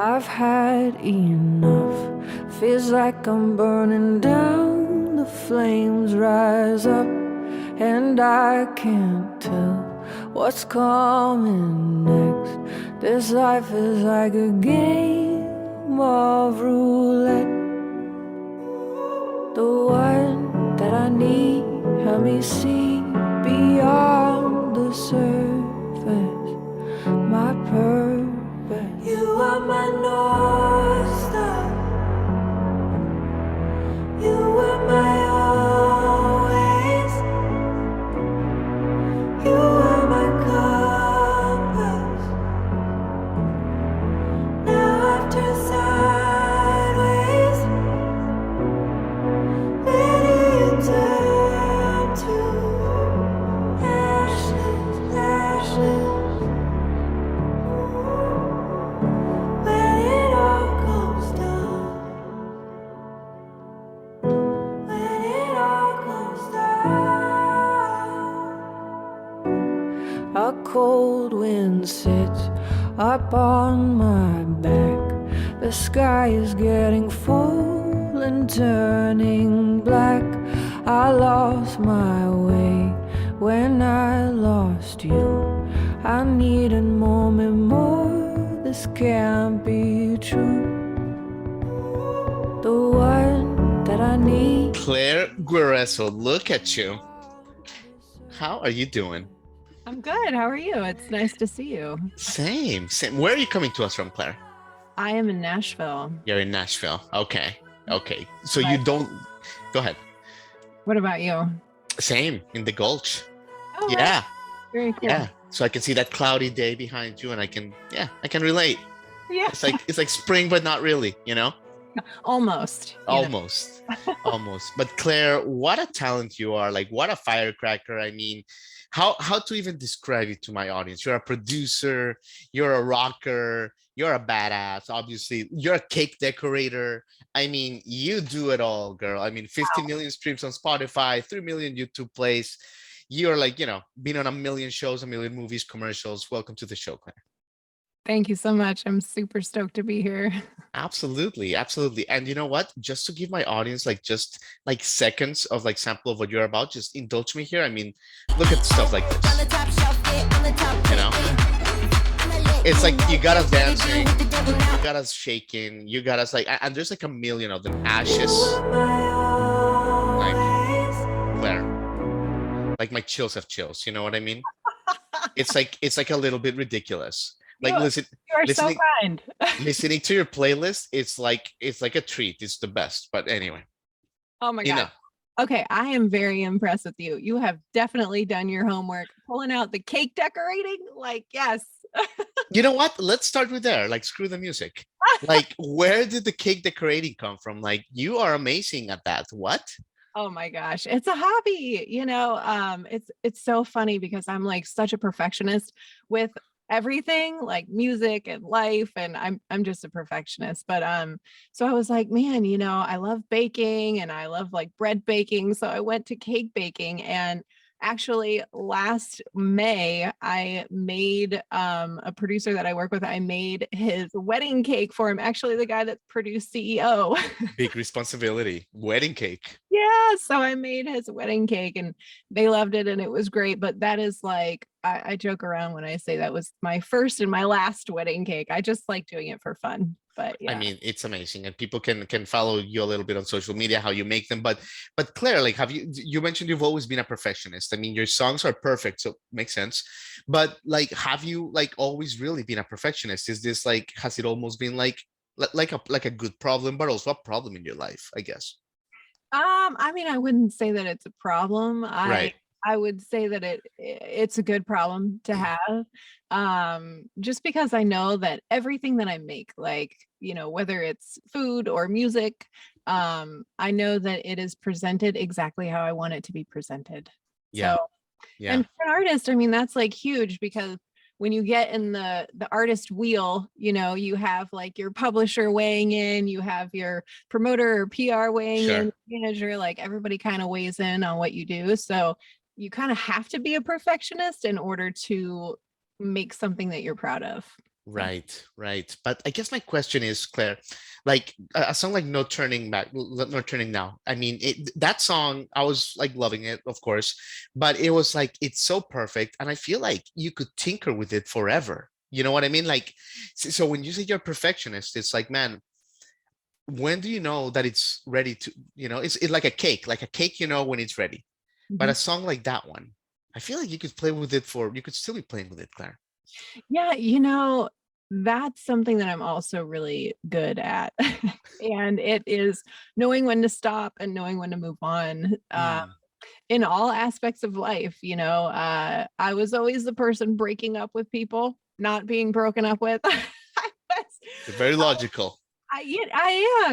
I've had enough. Feels like I'm burning down. The flames rise up, and I can't tell what's coming next. This life is like a game of roulette. The one that I need, help me see beyond the surface. My purpose. You are my North Star. You were my always. You are my compass. Now I've turned sideways. Ready to turn to ashes, ashes. When it all comes down. When it all comes down. A cold wind sits up on my back. The sky is getting full and turning black. I lost my way when I lost you. I need a moment more. This can't be true. The one that I need. Claire Guerreso, look at you. How are you doing? I'm good. How are you? It's nice to see you. Same. Where are you coming to us from, Claire? I am in Nashville. You're in Nashville. Okay. So Right. you don't, go ahead. What about you? Same, in the Gulch. Oh, right. Yeah. Very cool. Yeah. So I can see that cloudy day behind you, and I can relate. Yeah. It's like spring, but not really, you know? Almost. You know. Almost. Almost. But Claire, what a talent you are. Like, what a firecracker. I mean, how to even describe you to my audience? You're a producer, you're a rocker, you're a badass, obviously. You're a cake decorator. I mean, you do it all, girl. I mean, 50 million streams on Spotify, 3 million YouTube plays. You're like, been on a million shows, a million movies, commercials. Welcome to the show, Claire. Thank you so much. I'm super stoked to be here. Absolutely, absolutely. And you know what? Just to give my audience just seconds of sample of what you're about, just indulge me here. I mean, look at stuff like this. You know? It's like you got us dancing, you got us shaking, you got us and there's like a million of them. Ashes. Like, Claire. Like my chills have chills, you know what I mean? It's like a little bit ridiculous. Like, You are listening, so kind. listening to your playlist, it's like a treat. It's the best. But anyway, Oh my God. Okay, I am very impressed with you. You have definitely done your homework. Pulling out the cake decorating, like, yes. You know what? Let's start with there. Like, screw the music. Like, where did the cake decorating come from? Like, you are amazing at that. What? Oh my gosh, it's a hobby, it's so funny because I'm like such a perfectionist with everything, like music and life, and I'm just a perfectionist. But so I was like, man, I love baking and I love like bread baking. So I went to cake baking, and actually last May I made a producer that I work with, I made his wedding cake for him, actually the guy that produced CEO. Big responsibility. Wedding cake. Yeah, so I made his wedding cake and they loved it and it was great. But that is like, I joke around when I say that was my first and my last wedding cake. I just like doing it for fun. But yeah. I mean, it's amazing, and people can follow you a little bit on social media, how you make them. But Claire, like, you mentioned you've always been a perfectionist. I mean, your songs are perfect, so it makes sense. But like, have you like always really been a perfectionist? Is this like, has it almost been like a good problem, but also a problem in your life, I guess? I mean, I wouldn't say that it's a problem. Right. I would say that it's a good problem to have. Just because I know that everything that I make, like, whether it's food or music, I know that it is presented exactly how I want it to be presented. Yeah. So, Yeah. and for an artist, I mean, that's like huge because when you get in the artist wheel, you have like your publisher weighing in, you have your promoter or PR weighing in, manager, like everybody kind of weighs in on what you do. So you kind of have to be a perfectionist in order to make something that you're proud of. Right, right. But I guess my question is, Claire, like a song like No Turning Back, No Turning Now. I mean, that song, I was like loving it, of course, but it was like it's so perfect, and I feel like you could tinker with it forever. You know what I mean? Like, so when you say you're a perfectionist, it's like, man, when do you know that it's ready to, it's like a cake, when it's ready. But Mhm. a song like that one, I feel like you could still be playing with it, Claire. Yeah, that's something that I'm also really good at. And it is knowing when to stop and knowing when to move on. Mm, In all aspects of life, I was always the person breaking up with people, not being broken up with. you're very logical. Yeah, I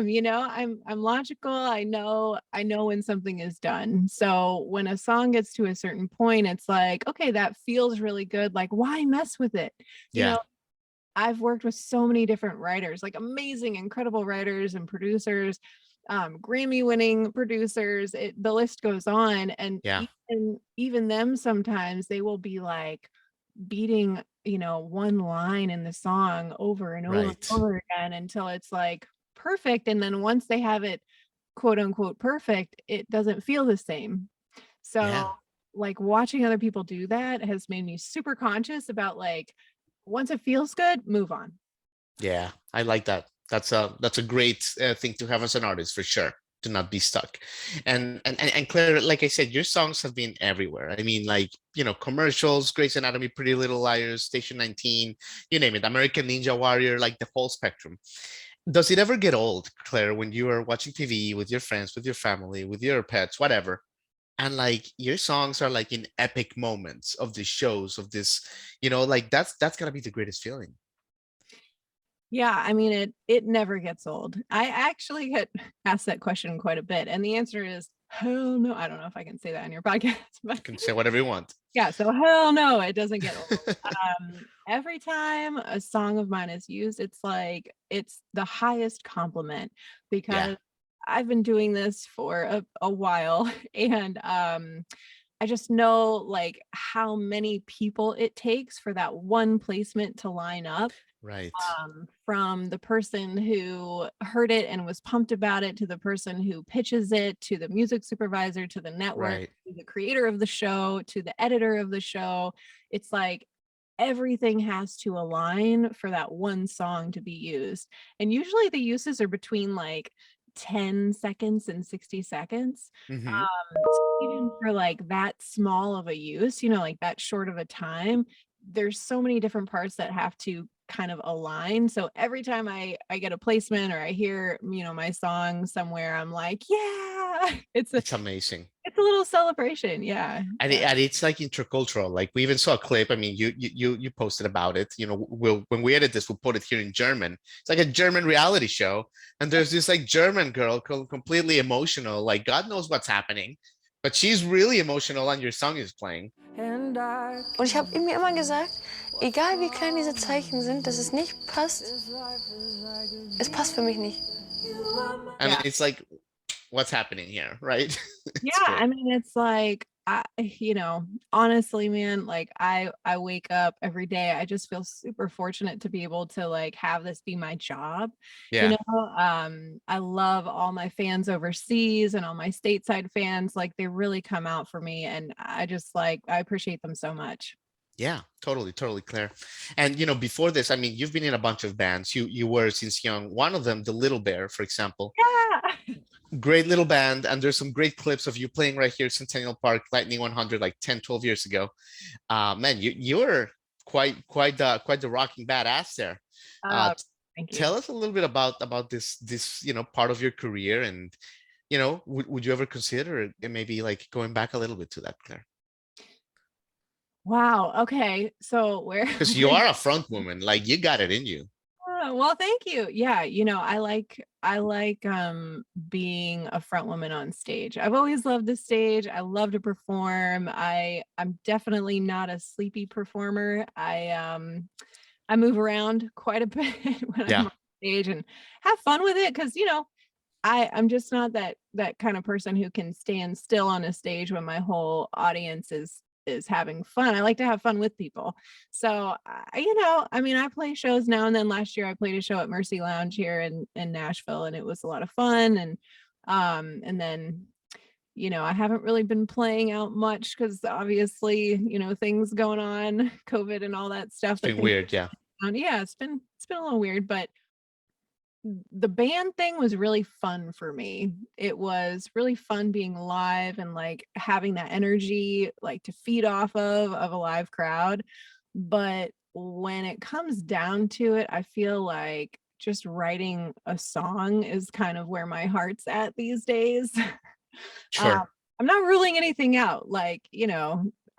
am, I'm logical. I know when something is done. So when a song gets to a certain point, it's like, okay, that feels really good. Like, why mess with it? You Yeah, know, I've worked with so many different writers, like amazing, incredible writers and producers, Grammy winning producers. The list goes on. And yeah, even them, sometimes they will be like beating, one line in the song over and over and right. over again until it's like perfect. And then once they have it quote unquote perfect, it doesn't feel the same. So Yeah, like watching other people do that has made me super conscious about like once it feels good, move on. yeah. I like that. That's a great thing to have as an artist for sure. To not be stuck. And Claire, like I said, your songs have been everywhere. I mean, like, commercials, Grey's Anatomy, Pretty Little Liars, Station 19, you name it, American Ninja Warrior, like the whole spectrum. Does it ever get old, Claire, when you are watching TV with your friends, with your family, with your pets, whatever, and like your songs are like in epic moments of the shows of this, like that's gotta be the greatest feeling. Yeah, I mean it never gets old. I actually get asked that question quite a bit, and the answer is hell no. I don't know if I can say that on your podcast, but You can say whatever you want. yeah, so hell no, it doesn't get old. Every time a song of mine is used, it's like it's the highest compliment Yeah, because I've been doing this for a while and I just know like how many people it takes for that one placement to line up, right, from the person who heard it and was pumped about it to the person who pitches it to the music supervisor to the network right. to the creator of the show to the editor of the show. It's like everything has to align for that one song to be used. And usually the uses are between like 10 seconds and 60 seconds. Hmm. So even for like that small of a use, like that short of a time, there's so many different parts that have to kind of align. So every time I get a placement or I hear, my song somewhere, I'm like, yeah, It's amazing. it's a little celebration. Yeah. Yeah. And it's like intercultural. Like we even saw a clip. I mean, you posted about it. When we edit this, we'll put it here in German. It's like a German reality show, and there's this like German girl completely emotional. Like God knows what's happening, but she's really emotional, and your song is playing. And I Und ich habe mir immer gesagt, egal wie klein diese Zeichen sind, dass es nicht passt, es passt für mich nicht. And Yeah. it's like, what's happening here, right? Yeah, It's I great. mean, it's like, honestly, man, like I wake up every day. I just feel super fortunate to be able to like have this be my job. You Yeah, know, I love all my fans overseas and all my stateside fans. Like they really come out for me, and I appreciate them so much. yeah, totally, totally, Claire. And before this, I mean, you've been in a bunch of bands. You were since young. One of them, the Little Bear, for example, Yeah. great little band, and there's some great clips of you playing right here Centennial Park Lightning 100 like 10, 12 years ago. Man, you're quite the rocking badass there. uh Uh, thank you. Tell us a little bit about this part of your career, and would you ever consider maybe like going back a little bit to that, Claire? Wow. Okay. So where Because you are a front woman, like you got it in you. Oh, well, thank you. Yeah, I like being a front woman on stage. I've always loved the stage. I love to perform. I'm definitely not a sleepy performer. I move around quite a bit when I'm Yeah, on stage and have fun with it because I'm just not that kind of person who can stand still on a stage when my whole audience is is having fun. I like to have fun with people. So, I mean, I play shows now and then. Last year I played a show at Mercy Lounge here in Nashville, and it was a lot of fun. And then, I haven't really been playing out much because obviously, things going on, COVID and all that stuff. It's been weird, yeah. Yeah, it's been a little weird, but the band thing was really fun for me. It was really fun being live and like having that energy like to feed off of a live crowd. But when it comes down to it, I feel like just writing a song is kind of where my heart's at these days. Sure. I'm not ruling anything out. Like,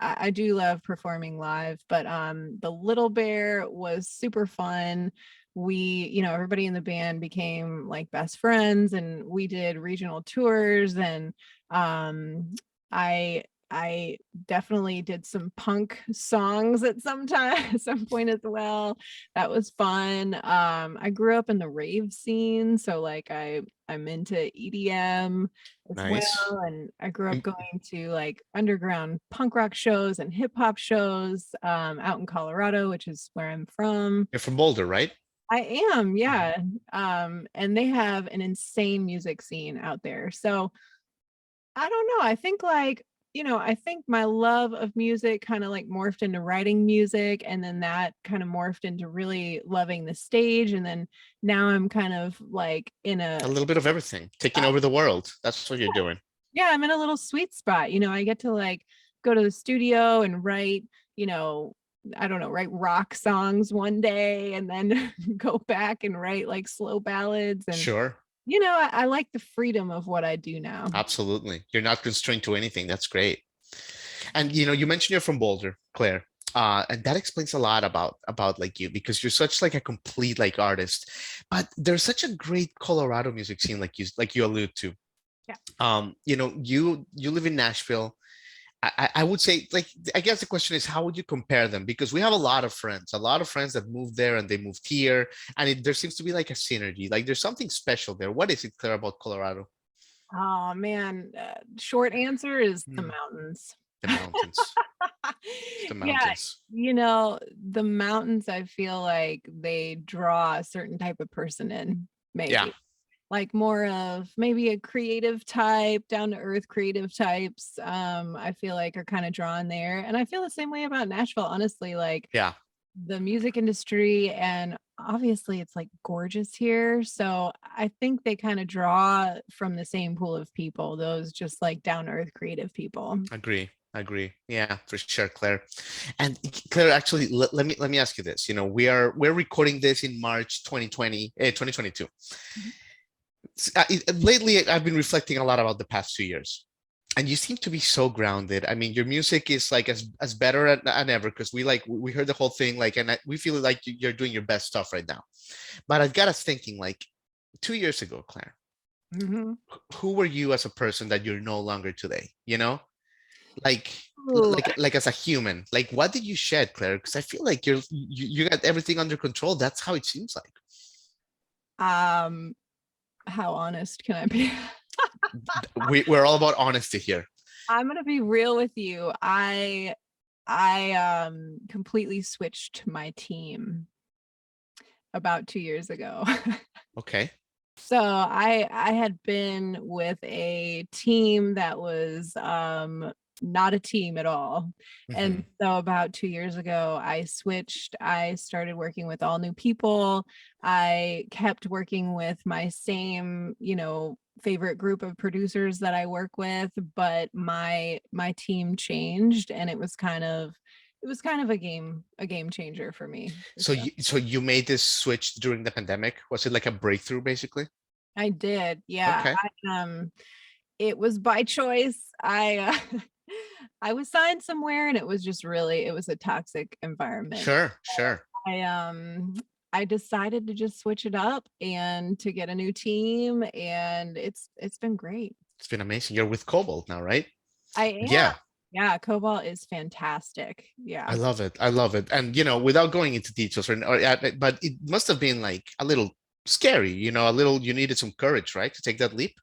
I do love performing live, but the Little Bear was super fun. We, everybody in the band became like best friends, and we did regional tours, and I definitely did some punk songs at some point as well. That was fun. I grew up in the rave scene, so like I'm into EDM as Nice. well, and I grew up going to like underground punk rock shows and hip hop shows out in Colorado, which is where I'm from. You're from Boulder, right? I am, yeah. And they have an insane music scene out there. So I don't know. I think like, I think my love of music kind of like morphed into writing music, and then that kind of morphed into really loving the stage. And then now I'm kind of like in A little bit of everything, taking over the world. That's what you're doing. Yeah, I'm in a little sweet spot. I get to like go to the studio and write, I don't know, write rock songs one day and then go back and write like slow ballads. And Sure. I like the freedom of what I do now. Absolutely. You're not constrained to anything. That's great. And you mentioned you're from Boulder, Claire. And that explains a lot about like you, because you're such like a complete like artist. But there's such a great Colorado music scene, like you allude to. Yeah. You live in Nashville. I would say, like, I guess the question is, how would you compare them? Because we have a lot of friends that moved there and they moved here, and there seems to be like a synergy. Like there's something special there. What is it, Claire, about Colorado? Oh man, short answer is the mountains. The mountains. The mountains. Yeah, the mountains, I feel like they draw a certain type of person in, maybe. Yeah. Like more of maybe a creative type, down to earth creative types, I feel like are kind of drawn there. And I feel the same way about Nashville, honestly. Like, yeah, the music industry, and obviously it's like gorgeous here. So I think they kind of draw from the same pool of people, those just like down to earth creative people. Agree. Yeah, for sure, Claire. And Claire, actually, let me ask you this. We're recording this in March 2022. Lately, I've been reflecting a lot about the past 2 years, and you seem to be so grounded. I mean, your music is like as better than ever, because we heard the whole thing, like, and we feel like you're doing your best stuff right now. But I've got us thinking, like, 2 years ago, Claire, who were you as a person that you're no longer today? Like as a human, like, what did you shed, Claire? Because I feel like you got everything under control. That's how it seems like. How honest can I be? We're all about honesty here. I'm gonna be real with you. I completely switched my team about 2 years ago. Okay. So I had been with a team that was not a team at all. And so about 2 years ago, I switched. I started working with all new people. I kept working with my same, favorite group of producers that I work with, but my team changed, and it was kind of a game changer for me. So you made this switch during the pandemic? Was it like a breakthrough, basically? I did. Yeah. Okay. It was by choice. I was signed somewhere, and it was just it was a toxic environment. Sure. I decided to just switch it up and to get a new team, and it's been great. It's been amazing. You're with Cobalt now, right? I am. Yeah, Cobalt is fantastic. Yeah. I love it. And without going into details, but it must have been like a little scary, you needed some courage, right? To take that leap.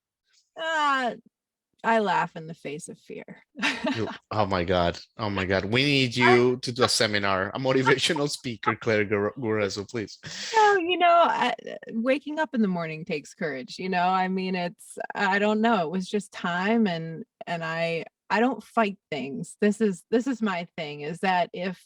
I laugh in the face of fear. Oh my God. Oh my God. We need you to do a seminar, a motivational speaker, Claire Guerreso, please. No, waking up in the morning takes courage, I mean, I don't know, it was just time, and I don't fight things. This is my thing, is that if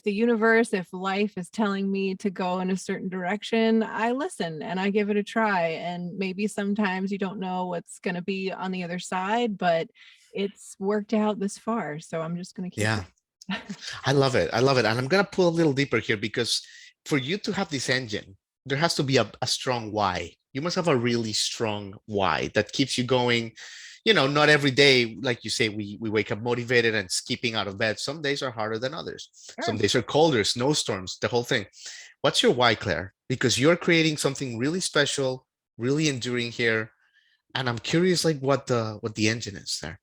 the universe, if life is telling me to go in a certain direction, I listen and I give it a try. And maybe sometimes you don't know what's going to be on the other side, but it's worked out this far. So I'm just going to keep Yeah. it. I love it. I love it. And I'm going to pull a little deeper here because for you to have this engine, there has to be a strong why. You must have a really strong why that keeps you going. Not every day, like you say, we wake up motivated and skipping out of bed. Some days are harder than others. Some Sure. days are colder, snowstorms, the whole thing. What's your why, Claire? Because you're creating something really special, really enduring here. And I'm curious, like what the engine is there.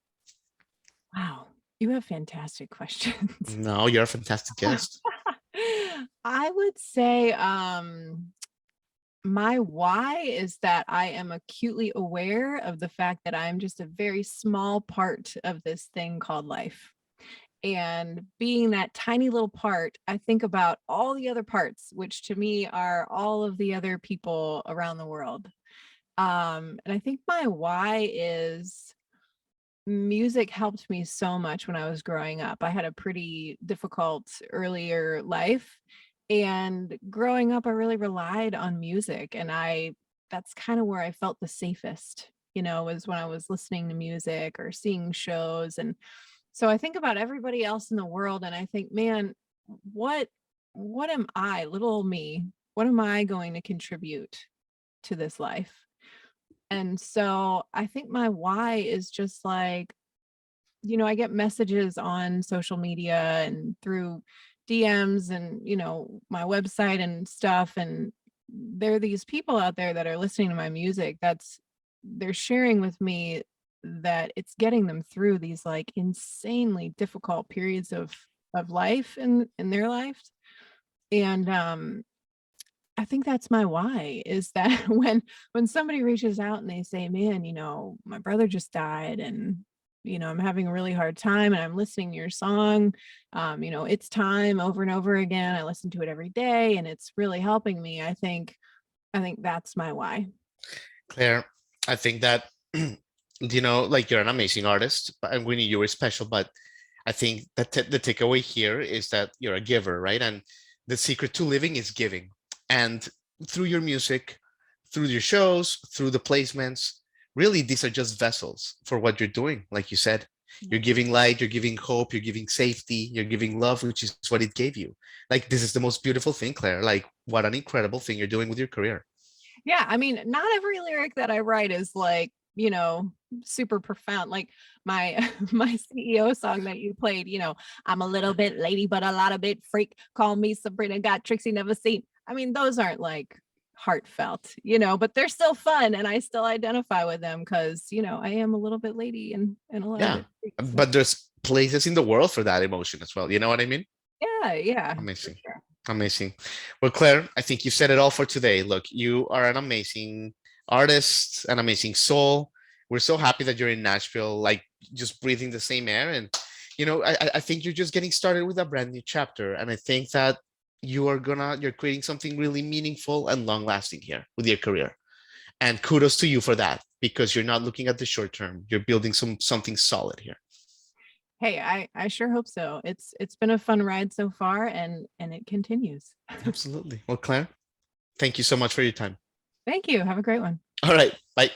Wow. You have fantastic questions. No, you're a fantastic guest. I would say my why is that I am acutely aware of the fact that I'm just a very small part of this thing called life. And being that tiny little part, I think about all the other parts, which to me are all of the other people around the world. And I think my why is music helped me so much when I was growing up. I had a pretty difficult earlier life. And growing up, I really relied on music. And that's kind of where I felt the safest, was when I was listening to music or seeing shows. And so I think about everybody else in the world and I think, man, what am I, little old me, what am I going to contribute to this life? And so I think my why is just like, I get messages on social media and through DMs and, my website and stuff. And there are these people out there that are listening to my music they're sharing with me that it's getting them through these like insanely difficult periods of life in their lives. And I think that's my why, is that when somebody reaches out and they say, man, my brother just died and I'm having a really hard time and I'm listening to your song, it's time, over and over again, I listen to it every day and it's really helping me. I think that's my why. Claire, I think that, like you're an amazing artist, and Winnie, you were special, but I think that the takeaway here is that you're a giver, right? And the secret to living is giving. And through your music, through your shows, through the placements, really, these are just vessels for what you're doing. Like you said, you're giving light, you're giving hope, you're giving safety, you're giving love, which is what it gave you. Like, this is the most beautiful thing, Claire. Like, what an incredible thing you're doing with your career. Yeah, I mean, not every lyric that I write is like, super profound. Like my my CEO song that you played, I'm a little bit lady, but a lot of bit freak. Call me Sabrina, got tricks you never seen. I mean, those aren't like heartfelt, but they're still fun and I still identify with them because, I am a little bit lady and a lot of Yeah. it freak, so. But there's places in the world for that emotion as well. You know what I mean? Yeah. Amazing. Sure. Amazing. Well, Claire, I think you said it all for today. Look, you are an amazing artist, an amazing soul. We're so happy that you're in Nashville, like just breathing the same air. And, I think you're just getting started with a brand new chapter. And I think that you're creating something really meaningful and long lasting here with your career. And kudos to you for that, because you're not looking at the short term. You're building something solid here. Hey, I sure hope so. It's been a fun ride so far and it continues. Absolutely. Well, Claire, thank you so much for your time. Thank you. Have a great one. All right. Bye.